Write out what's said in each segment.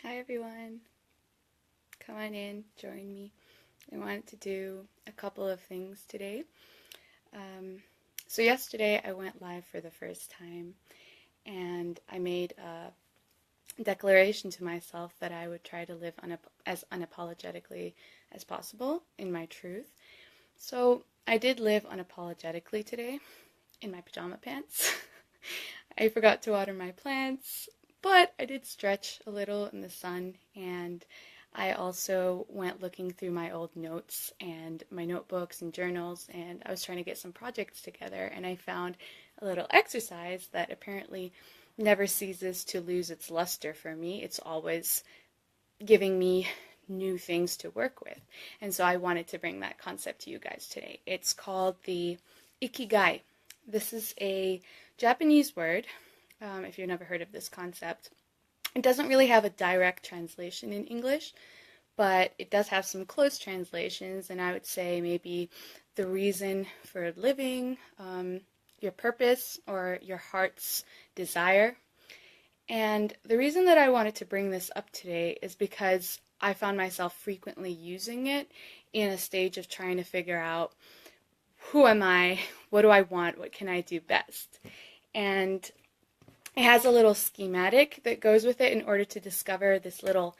Hi everyone, come on in, join me. I wanted to do a couple of things today. So yesterday I went live for the first time and I made a declaration to myself that I would try to live as unapologetically as possible in my truth. So I did live unapologetically today in my pajama pants. I forgot to water my plants, but I did stretch a little in the sun, and I also went looking through my old notes and my notebooks and journals, and I was trying to get some projects together, and I found a little exercise that apparently never ceases to lose its luster for me. It's always giving me new things to work with. And so I wanted to bring that concept to you guys today. It's called the Ikigai. This is a Japanese word, if you've never heard of this concept. It doesn't really have a direct translation in English, but it does have some close translations, and I would say maybe the reason for living, your purpose, or your heart's desire. And the reason that I wanted to bring this up today is because I found myself frequently using it in a stage of trying to figure out, who am I? What do I want? What can I do best? And it has a little schematic that goes with it in order to discover this little,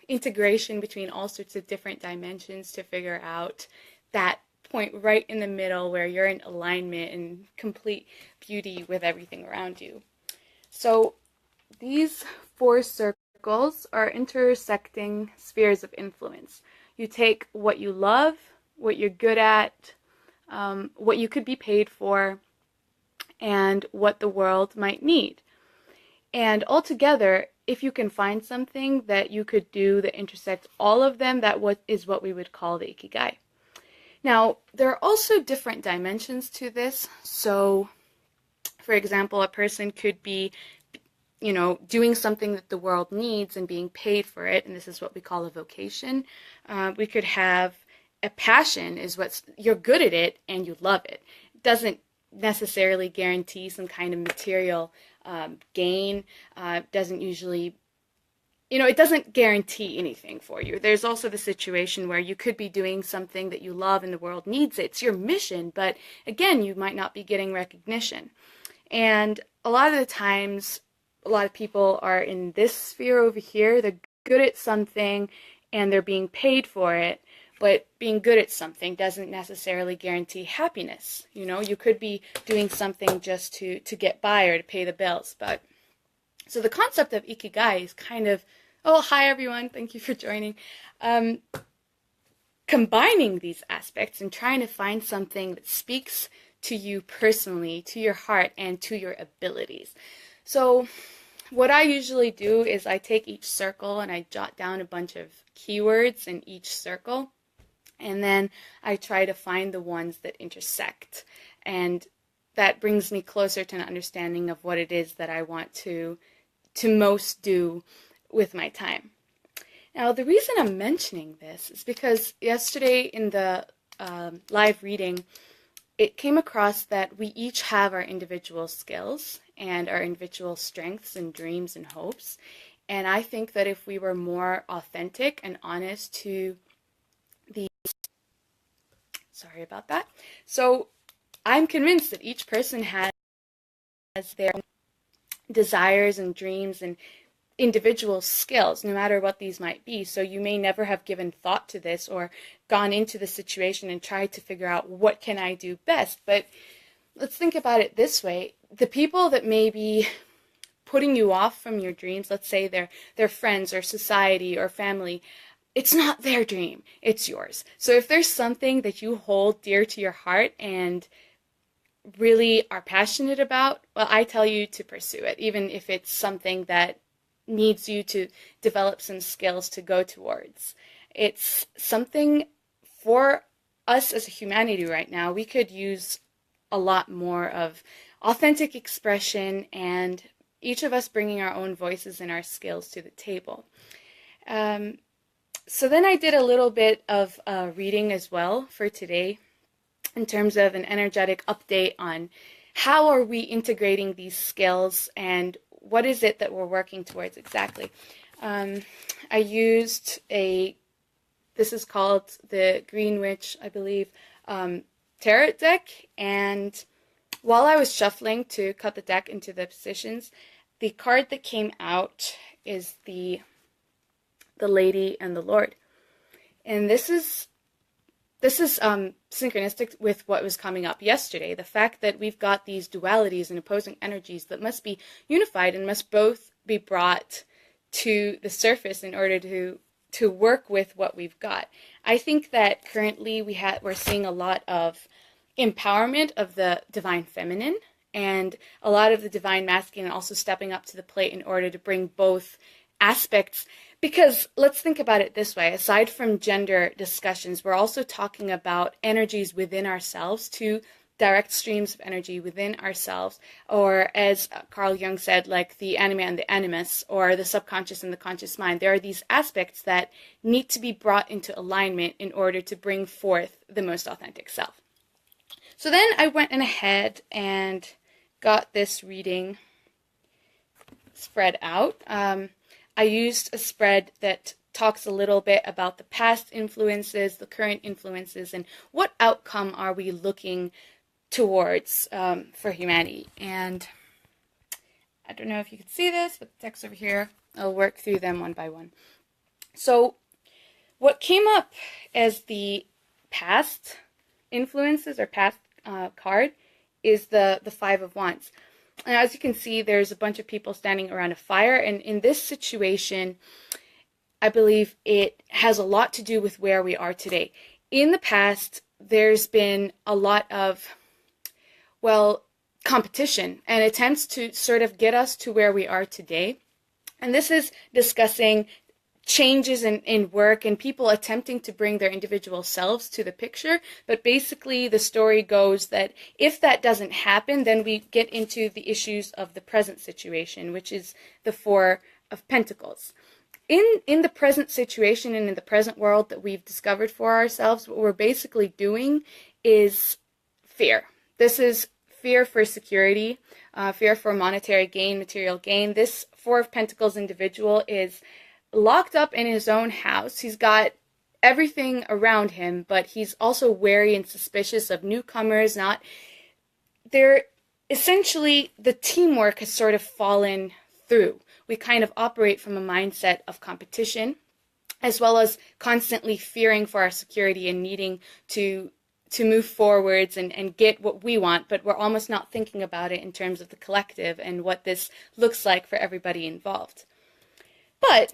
integration between all sorts of different dimensions to figure out that point right in the middle where you're in alignment and complete beauty with everything around you. So these 4 circles are intersecting spheres of influence. You take what you love, what you're good at, what you could be paid for, and what the world might need. And altogether, if you can find something that you could do that intersects all of them, that is what we would call the Ikigai. Now, there are also different dimensions to this. So, for example, a person could be, doing something that the world needs and being paid for it, and this is what we call a vocation. We could have a passion, is what you're good at it and you love it. It doesn't necessarily guarantee some kind of material gain. Doesn't usually, it doesn't guarantee anything for you. There's also the situation where you could be doing something that you love and the world needs it. It's your mission, but again, you might not be getting recognition. And a lot of the times, a lot of people are in this sphere over here. They're good at something and they're being paid for it. But being good at something doesn't necessarily guarantee happiness. You could be doing something just to get by or to pay the bills. So the concept of Ikigai is kind of, oh, hi everyone, thank you for joining. Combining these aspects and trying to find something that speaks to you personally, to your heart, and to your abilities. So what I usually do is I take each circle and I jot down a bunch of keywords in each circle. And then I try to find the ones that intersect. And that brings me closer to an understanding of what it is that I want to most do with my time. Now, the reason I'm mentioning this is because yesterday in the live reading, it came across that we each have our individual skills and our individual strengths and dreams and hopes. And I think that if we were more authentic and honest to Sorry about that. So I'm convinced that each person has their desires and dreams and individual skills, no matter what these might be. So you may never have given thought to this or gone into the situation and tried to figure out what can I do best. But let's think about it this way. The people that may be putting you off from your dreams, let's say they're friends or society or family, it's not their dream, it's yours. So if there's something that you hold dear to your heart and really are passionate about, well, I tell you to pursue it, even if it's something that needs you to develop some skills to go towards. It's something for us as a humanity right now. We could use a lot more of authentic expression and each of us bringing our own voices and our skills to the table. So then I did a little bit of reading as well for today in terms of an energetic update on how are we integrating these skills and what is it that we're working towards exactly. I used this is called the Green Witch, I believe, tarot deck, and while I was shuffling to cut the deck into the positions, the card that came out is the Lady and the Lord. And this is synchronistic with what was coming up yesterday. The fact that we've got these dualities and opposing energies that must be unified and must both be brought to the surface in order to work with what we've got. I think that currently we're seeing a lot of empowerment of the divine feminine and a lot of the divine masculine also stepping up to the plate in order to bring both aspects. Because let's think about it this way, aside from gender discussions, we're also talking about energies within ourselves, two direct streams of energy within ourselves, or as Carl Jung said, like the anima and the animus, or the subconscious and the conscious mind. There are these aspects that need to be brought into alignment in order to bring forth the most authentic self. So then I went ahead and got this reading spread out. I used a spread that talks a little bit about the past influences, the current influences, and what outcome are we looking towards for humanity. And I don't know if you can see this, but the text over here, I'll work through them one by one. So what came up as the past influences or past card is the Five of Wands. And as you can see, there's a bunch of people standing around a fire. And in this situation, I believe it has a lot to do with where we are today. In the past, there's been a lot of, competition and attempts to sort of get us to where we are today. And this is discussing changes in work and people attempting to bring their individual selves to the picture. But basically the story goes that if that doesn't happen, then we get into the issues of the present situation, which is the Four of Pentacles. In the present situation and in the present world that we've discovered for ourselves, what we're basically doing is fear. This is fear for security, fear for monetary gain, material gain. This Four of Pentacles individual is locked up in his own house. He's got everything around him, but he's also wary and suspicious of newcomers. Essentially, the teamwork has sort of fallen through. We kind of operate from a mindset of competition, as well as constantly fearing for our security and needing to move forwards and get what we want, but we're almost not thinking about it in terms of the collective and what this looks like for everybody involved. But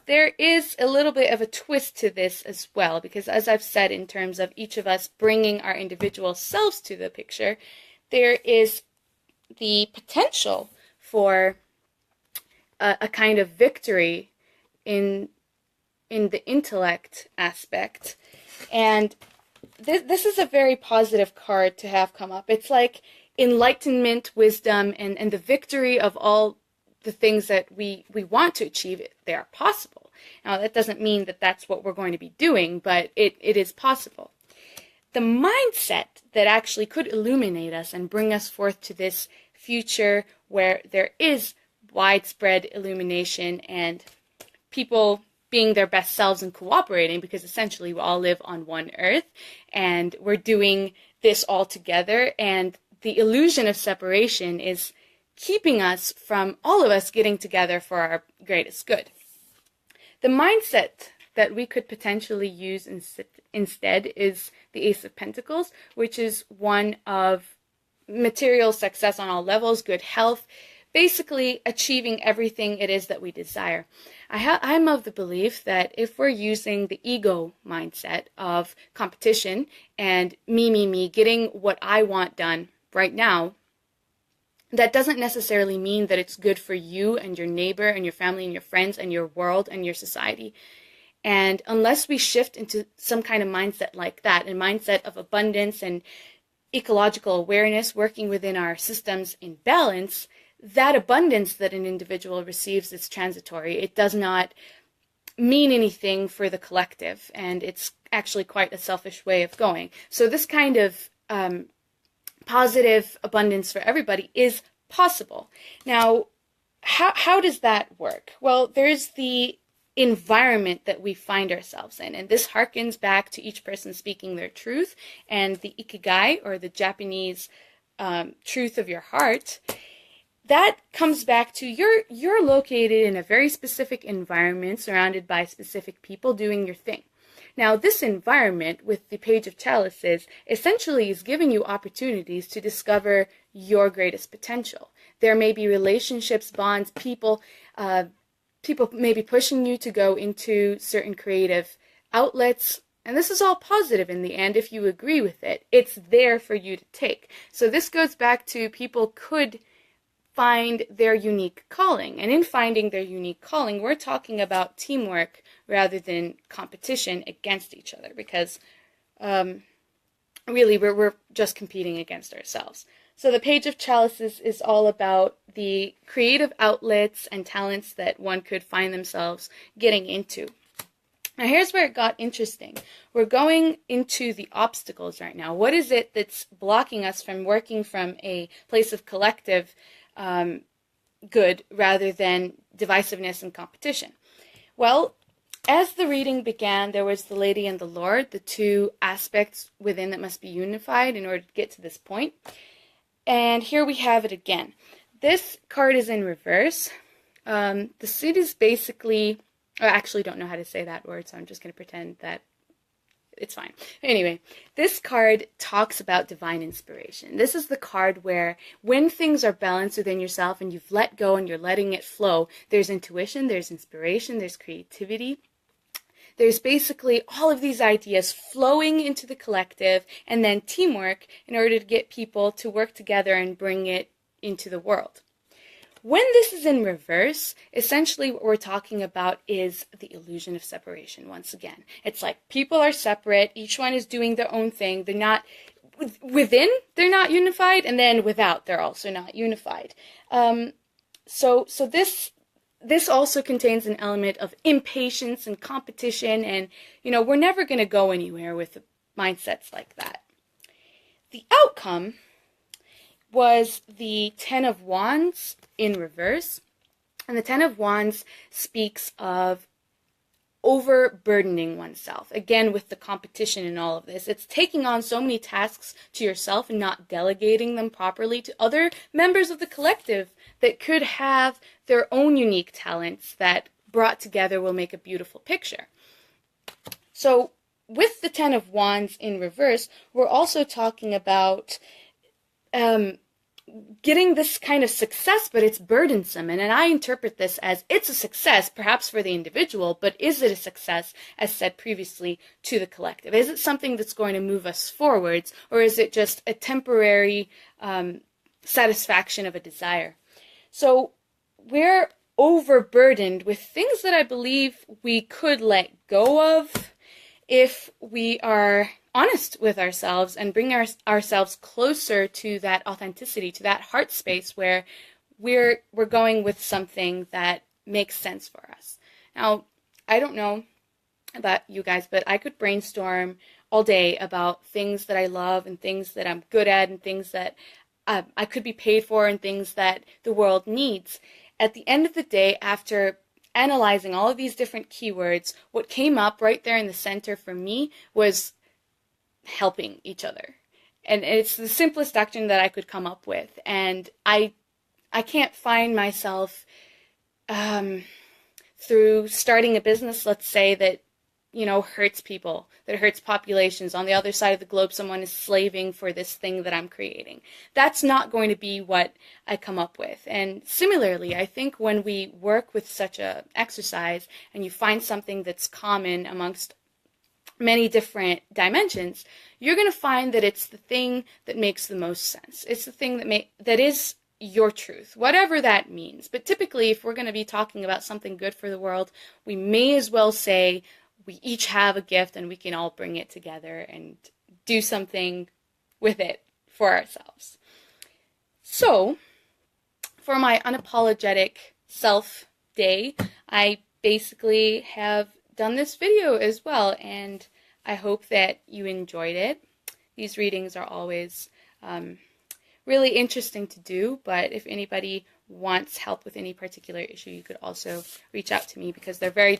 there is a little bit of a twist to this as well, because as I've said, in terms of each of us bringing our individual selves to the picture, there is the potential for a kind of victory in the intellect aspect. And this is a very positive card to have come up. It's like enlightenment, wisdom, and the victory of all the things that we want to achieve. They are possible. Now, that doesn't mean that that's what we're going to be doing, but it is possible. The mindset that actually could illuminate us and bring us forth to this future where there is widespread illumination and people being their best selves and cooperating, because essentially we all live on one earth and we're doing this all together, and the illusion of separation is keeping us from all of us getting together for our greatest good. The mindset that we could potentially use instead is the Ace of Pentacles, which is one of material success on all levels, good health, basically achieving everything it is that we desire. I'm of the belief that if we're using the ego mindset of competition and me, getting what I want done right now, that doesn't necessarily mean that it's good for you and your neighbor and your family and your friends and your world and your society. And unless we shift into some kind of mindset like that, a mindset of abundance and ecological awareness, working within our systems in balance, that abundance that an individual receives is transitory. It does not mean anything for the collective, and it's actually quite a selfish way of going. So this kind of positive abundance for everybody is possible. Now, how does that work? Well, there's the environment that we find ourselves in, and this harkens back to each person speaking their truth and the Ikigai, or the Japanese truth of your heart. That comes back to you're located in a very specific environment, surrounded by specific people doing your thing. Now, this environment with the Page of Chalices essentially is giving you opportunities to discover your greatest potential. There may be relationships, bonds, people may be pushing you to go into certain creative outlets, and this is all positive in the end if you agree with it. It's there for you to take. So this goes back to people could find their unique calling, and in finding their unique calling, we're talking about teamwork rather than competition against each other, because really we're just competing against ourselves. So the Page of Chalices is all about the creative outlets and talents that one could find themselves getting into. Now here's where it got interesting. We're going into the obstacles right now. What is it that's blocking us from working from a place of collective good rather than divisiveness and competition? Well, as the reading began, there was the Lady and the Lord, the two aspects within that must be unified in order to get to this point. And here we have it again. This card is in reverse. The suit is basically, I actually don't know how to say that word, so I'm just going to pretend that it's fine. Anyway, this card talks about divine inspiration. This is the card where when things are balanced within yourself and you've let go and you're letting it flow, there's intuition, there's inspiration, there's creativity. There's basically all of these ideas flowing into the collective, and then teamwork in order to get people to work together and bring it into the world. When this is in reverse, essentially what we're talking about is the illusion of separation once again. It's like people are separate, each one is doing their own thing, they're not, within they're not unified, and then without they're also not unified. So this also contains an element of impatience and competition, and we're never going to go anywhere with mindsets like that. The outcome was the Ten of Wands in reverse, and the Ten of Wands speaks of overburdening oneself. Again, with the competition in all of this, it's taking on so many tasks to yourself and not delegating them properly to other members of the collective that could have their own unique talents that brought together will make a beautiful picture. So with the Ten of Wands in reverse, we're also talking about getting this kind of success, but it's burdensome. And I interpret this as it's a success, perhaps for the individual, but is it a success, as said previously, to the collective? Is it something that's going to move us forwards, or is it just a temporary satisfaction of a desire? So we're overburdened with things that I believe we could let go of if we are honest with ourselves and bring ourselves closer to that authenticity, to that heart space where we're going with something that makes sense for us. Now, I don't know about you guys, but I could brainstorm all day about things that I love and things that I'm good at and things that I could be paid for and things that the world needs. At the end of the day, after analyzing all of these different keywords, what came up right there in the center for me was helping each other. And it's the simplest action that I could come up with. And I can't find myself through starting a business, let's say, that hurts people, that hurts populations. On the other side of the globe, someone is slaving for this thing that I'm creating. That's not going to be what I come up with. And similarly, I think when we work with such a exercise and you find something that's common amongst many different dimensions, you're going to find that it's the thing that makes the most sense. It's the thing that is your truth, whatever that means. But typically, if we're going to be talking about something good for the world, we may as well say we each have a gift and we can all bring it together and do something with it for ourselves. So, for my unapologetic self day, I basically have done this video as well, and I hope that you enjoyed it. These readings are always really interesting to do, but if anybody wants help with any particular issue, you could also reach out to me, because they're very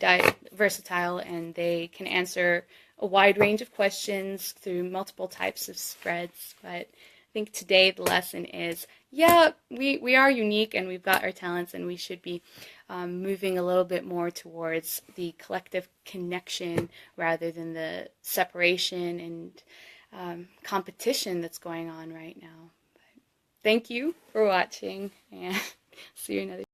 versatile and they can answer a wide range of questions through multiple types of spreads. But I think today the lesson is, yeah, we are unique and we've got our talents, and we should be moving a little bit more towards the collective connection rather than the separation and competition that's going on right now. But thank you for watching, and see you another time.